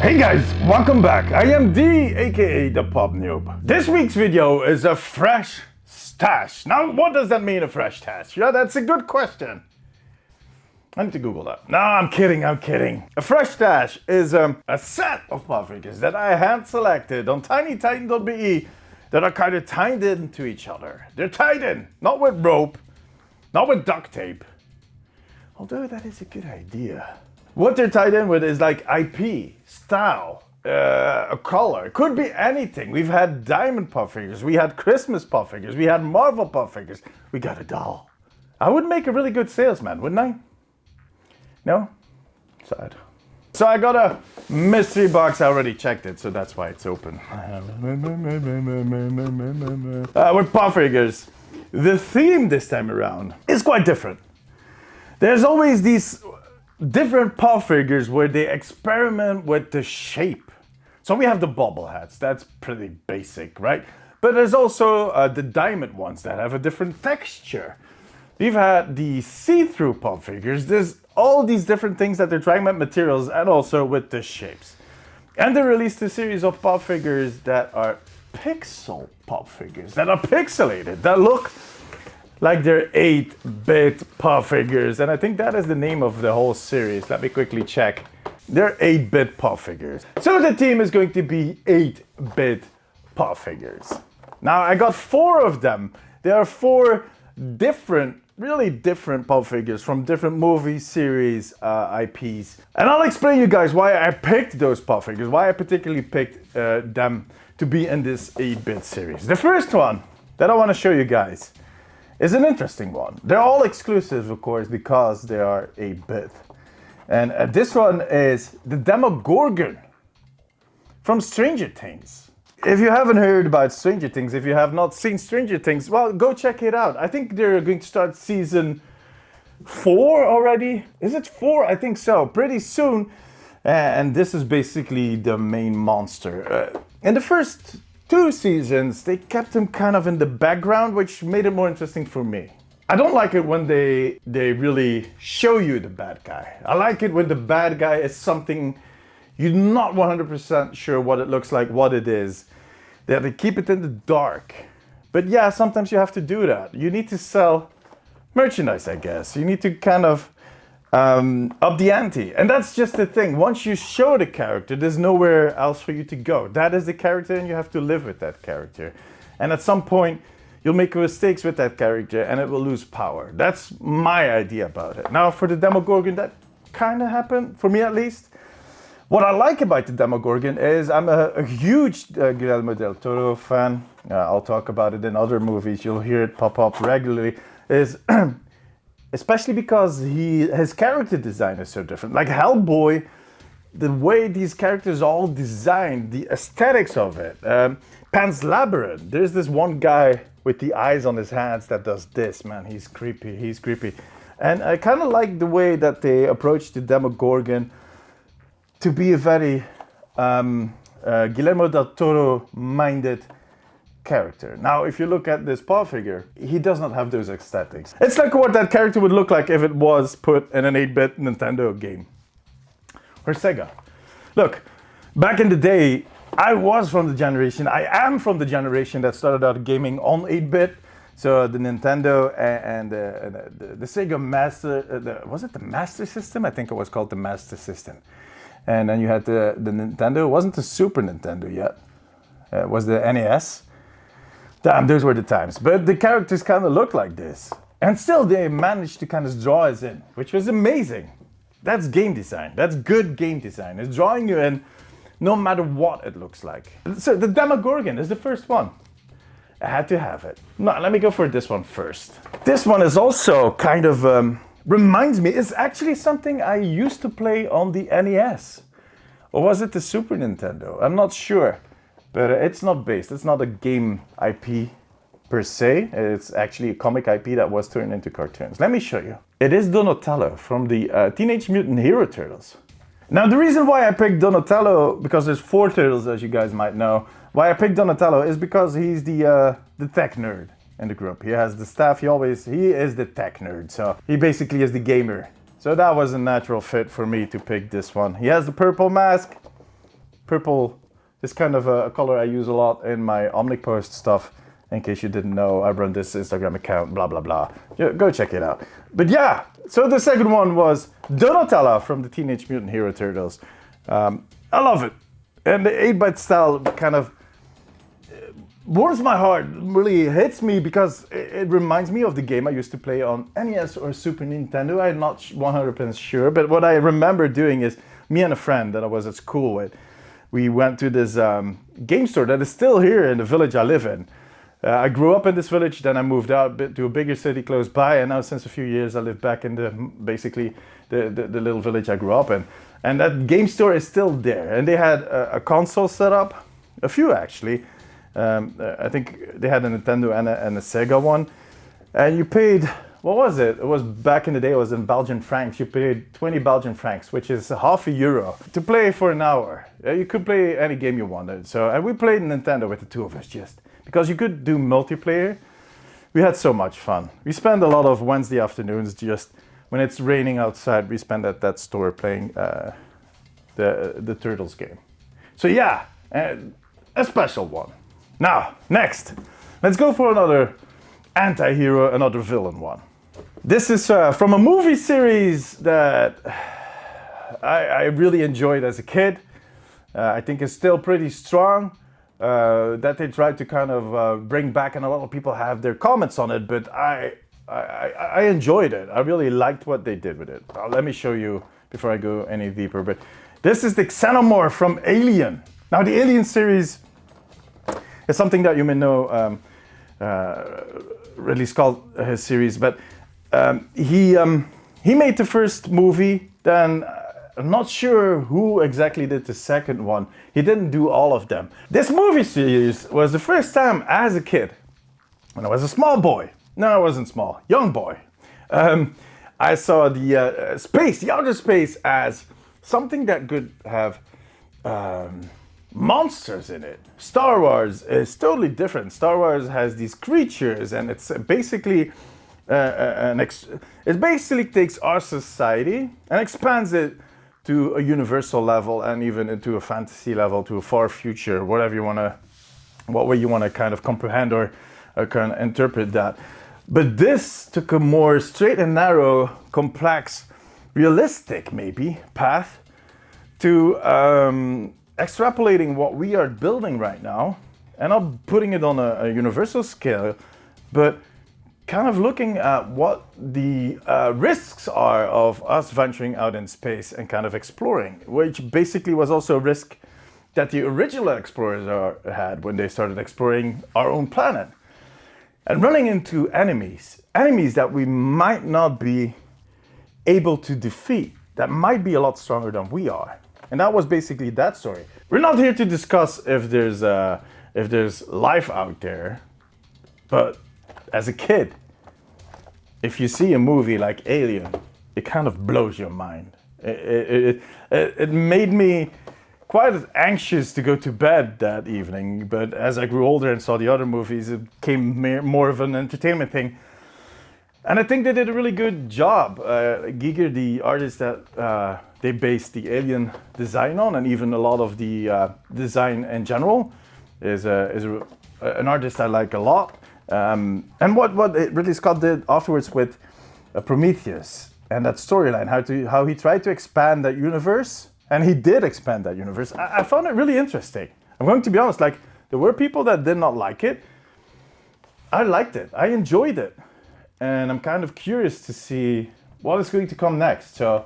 Hey guys, welcome back. I am D, aka the Pop Noob. This week's video is a fresh stash. Now, what does that mean, a fresh stash? Yeah, that's a good question. I need to Google that. No, I'm kidding. A fresh stash is a set of pop figures that I hand selected on tinytitan.be that are kind of tied into each other. They're tied in, not with rope, not with duct tape. Although that is a good idea. What they're tied in with is like IP, style, a color. It could be anything. We've had diamond pop figures, we had Christmas pop figures, we had Marvel pop figures. We got a doll. I would make a really good salesman, wouldn't I? No? Sad. So I got a mystery box. I already checked it, so that's why it's open. With pop figures, the theme this time around is quite different. There's always these different pop figures where they experiment with the shape. So we have the bobbleheads, that's pretty basic, right? But there's also the diamond ones that have a different texture. We've had the see-through pop figures. There's all these different things that they're trying with materials and also with the shapes. And they released a series of pop figures that are pixel pop figures, that are pixelated, that look like they're 8-bit pop figures. And I think that is the name of the whole series. Let me quickly check. They're 8-bit pop figures. So the theme is going to be 8-bit pop figures. Now I got 4 of them. There are 4 different, really different pop figures from different movie series, IPs. And I'll explain you guys why I picked those pop figures, why I particularly picked them to be in this 8-bit series. The first one that I want to show you guys is an interesting one. They're all exclusive, of course, because they are 8-bit. And this one is the Demogorgon from Stranger Things. If you haven't heard about Stranger Things, if you have not seen Stranger Things, well, go check it out. I think they're going to start season 4 already. Is it 4? I think so. Pretty soon. And this is basically the main monster. In the first 2 seasons, they kept him kind of in the background, which made it more interesting for me. I don't like it when they really show you the bad guy. I like it when the bad guy is something you're not 100% sure what it looks like, what it is. They have to keep it in the dark. But yeah, sometimes you have to do that. You need to sell merchandise, I guess. You need to kind of up the ante. And that's just the thing. Once you show the character, there's nowhere else for you to go. That is the character and you have to live with that character. And at some point, you'll make mistakes with that character and it will lose power. That's my idea about it. Now, for the Demogorgon, that kind of happened, for me at least. What I like about the Demogorgon is I'm a huge Guillermo del Toro fan. I'll talk about it in other movies. You'll hear it pop up regularly. Is especially because his character design is so different. Like Hellboy, the way these characters are all designed, the aesthetics of it. Pan's Labyrinth, there's this one guy with the eyes on his hands that does this, man. He's creepy. And I kind of like the way that they approach the Demogorgon to be a very Guillermo del Toro-minded character. Now, if you look at this paw figure, he does not have those aesthetics. It's like what that character would look like if it was put in an 8-bit Nintendo game. Or Sega. Look, back in the day, I was from the generation, I am from the generation that started out gaming on 8-bit. So the Nintendo and the Sega Master, was it the Master System? I think it was called the Master System. And then you had the Nintendo. It wasn't the Super Nintendo yet. It was the NES. Damn, those were the times. But the characters kind of look like this. And still they managed to kind of draw us in, which was amazing. That's game design. That's good game design. It's drawing you in no matter what it looks like. So the Demogorgon is the first one. I had to have it. Now, let me go for this one first. This one is also kind of... reminds me, it's actually something I used to play on the NES. Or was it the Super Nintendo? I'm not sure. But it's not based, it's not a game IP per se. It's actually a comic IP that was turned into cartoons. Let me show you. It is Donatello from the Teenage Mutant Hero Turtles. Now the reason why I picked Donatello, because there's 4 turtles as you guys might know. Why I picked Donatello is because he's the tech nerd in the group. He has the staff, he is the tech nerd, so he basically is the gamer. So that was a natural fit for me to pick this one. He has the purple mask, Purple is kind of a color I use a lot in my OmniPost stuff. In case you didn't know, I run this Instagram account, blah, blah, blah. Yeah, go check it out. But yeah, so the second one was Donatella from the Teenage Mutant Hero Turtles. I love it. And the 8-bit style kind of warms my heart, really hits me because it reminds me of the game I used to play on NES or Super Nintendo. I'm not 100% sure, but what I remember doing is me and a friend that I was at school with, we went to this game store that is still here in the village I live in. I grew up in this village, then I moved out to a bigger city close by, and now since a few years I live back in basically the little village I grew up in. And that game store is still there, and they had a console set up, a few actually. I think they had a Nintendo and a Sega one, and you paid, what was it? It was back in the day, it was in Belgian francs. You paid 20 Belgian francs, which is €0.50 to play for an hour. You could play any game you wanted. So, and we played Nintendo with the two of us just because you could do multiplayer. We had so much fun. We spent a lot of Wednesday afternoons just when it's raining outside. We spend at that store playing the Turtles game. So yeah, a special one. Now, next, let's go for another anti-hero, another villain one. This is from a movie series that I really enjoyed as a kid. I think it's still pretty strong. That they tried to kind of bring back, and a lot of people have their comments on it, but I enjoyed it. I really liked what they did with it. Let me show you before I go any deeper, but this is the Xenomorph from Alien. Now, the Alien series is something that you may know, Ridley Scott, his series, but he made the first movie, then I'm not sure who exactly did the second one. He didn't do all of them. This movie series was the first time as a kid, when I was a small boy. No, I wasn't small, young boy. I saw the outer space as something that could have monsters in it. Star Wars is totally different. Star Wars has these creatures, and it's basically it basically takes our society and expands it to a universal level, and even into a fantasy level, to a far future, whatever you want to, what way you want to kind of comprehend or kind of interpret that. But this took a more straight and narrow, complex, realistic maybe path to extrapolating what we are building right now, and not putting it on a universal scale, but kind of looking at what the risks are of us venturing out in space and kind of exploring, which basically was also a risk that the original explorers had when they started exploring our own planet. And running into enemies that we might not be able to defeat, that might be a lot stronger than we are. And that was basically that story. We're not here to discuss if there's life out there, but as a kid, if you see a movie like Alien, it kind of blows your mind. It made me quite anxious to go to bed that evening, but as I grew older and saw the other movies, it became more of an entertainment thing. And I think they did a really good job. Giger, the artist that they based the Alien design on, and even a lot of the design in general, is an artist I like a lot. And what Ridley Scott did afterwards with Prometheus and that storyline, how he tried to expand that universe, and he did expand that universe. I found it really interesting. I'm going to be honest, like, there were people that did not like it. I liked it. I enjoyed it. And I'm kind of curious to see what is going to come next. So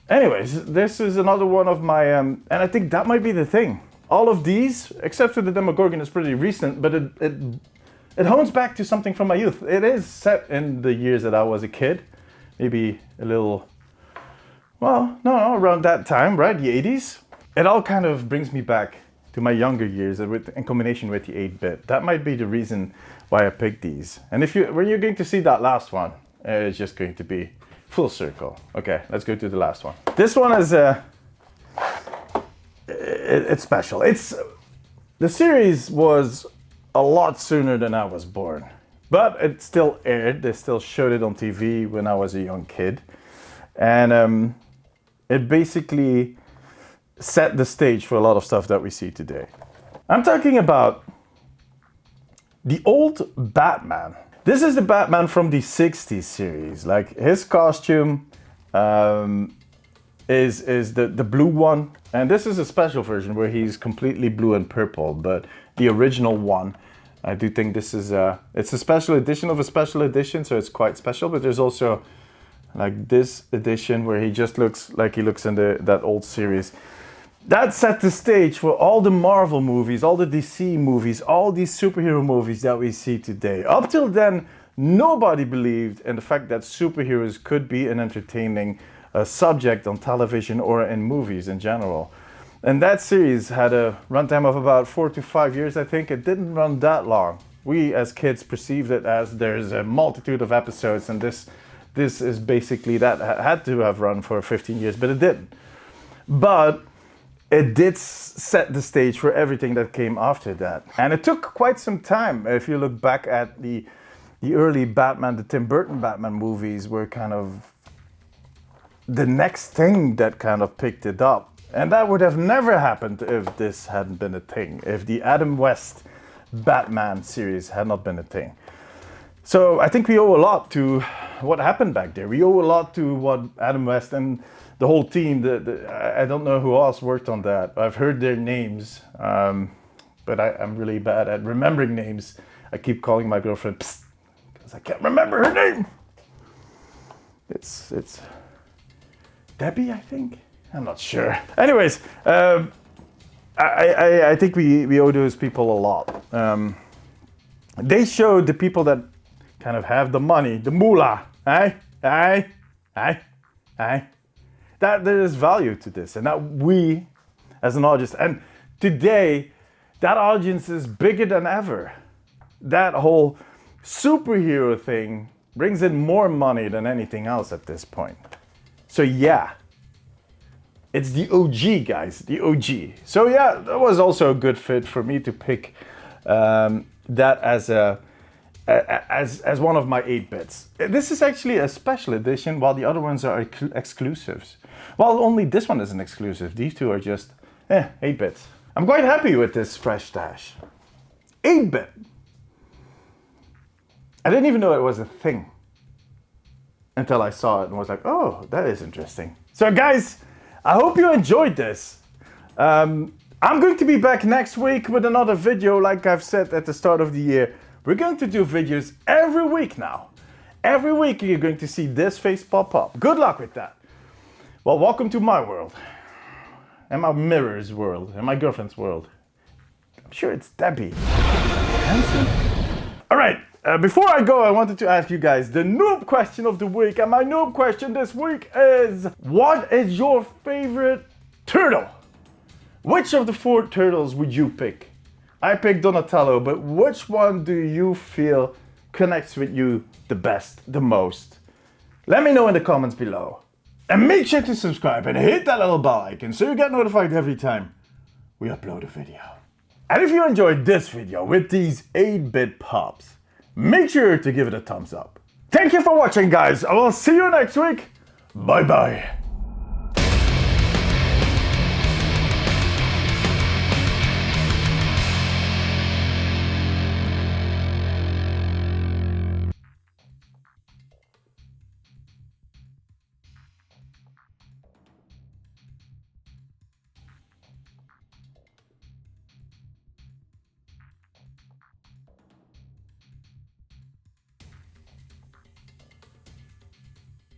anyways, this is another one of my, and I think that might be the thing. All of these, except for the Demogorgon, is pretty recent, but it hones back to something from my youth. It is set in the years that I was a kid. Maybe a little, well, no, around that time, right? The 80s. It all kind of brings me back to my younger years in combination with the 8-bit. That might be the reason why I picked these. And when you're going to see that last one, it's just going to be full circle. Okay, let's go to the last one. This one is it's special. The series was a lot sooner than I was born, but it still aired. They still showed it on TV when I was a young kid, and it basically set the stage for a lot of stuff that we see today. I'm talking about the old Batman. This is the Batman from the 60s series. Like, his costume is the blue one. And this is a special version where he's completely blue and purple. But the original one, I do think this is it's a special edition of a special edition, so it's quite special. But there's also like this edition where he just looks like he looks in that old series. That set the stage for all the Marvel movies, all the DC movies, all these superhero movies that we see today. Up till then, nobody believed in the fact that superheroes could be an entertaining subject on television or in movies in general. And that series had a runtime of about 4 to 5 years, I think. It didn't run that long. We as kids perceived it as there's a multitude of episodes, and this is basically that had to have run for 15 years, but it didn't. But it did set the stage for everything that came after that. And it took quite some time. If you look back at the early Batman, the Tim Burton Batman movies were kind of the next thing that kind of picked it up. And that would have never happened if this hadn't been a thing, if the Adam West Batman series had not been a thing. So I think we owe a lot to what happened back there. We owe a lot to what Adam West and the whole team, I don't know who else worked on that. I've heard their names, but I'm really bad at remembering names. I keep calling my girlfriend psst, because I can't remember her name. It's Debbie, I think. I'm not sure. Anyways, I think we owe those people a lot. They showed the people that kind of have the money, the moolah, that there is value to this, and that we, as an audience, and today, that audience is bigger than ever. That whole superhero thing brings in more money than anything else at this point. So yeah, it's the OG, guys, the OG. So yeah, that was also a good fit for me to pick that as one of my 8-bits. This is actually a special edition, while the other ones are exclusives. Well, only this one is an exclusive. These two are just 8-bits. I'm quite happy with this fresh stash. 8-bit. I didn't even know it was a thing until I saw it and was like, oh, that is interesting. So guys, I hope you enjoyed this. I'm going to be back next week with another video, like I've said at the start of the year. We're going to do videos every week now. Every week you're going to see this face pop up. Good luck with that. Well, welcome to my world. And my mirror's world. And my girlfriend's world. I'm sure it's Debbie. Handsome? Alright, before I go, I wanted to ask you guys the noob question of the week. And my noob question this week is, what is your favorite turtle? Which of the 4 turtles would you pick? I picked Donatello, but which one do you feel connects with you the best, the most? Let me know in the comments below. And make sure to subscribe and hit that little bell icon so you get notified every time we upload a video. And if you enjoyed this video with these 8-bit pops, make sure to give it a thumbs up. Thank you for watching, guys. I will see you next week. Bye bye.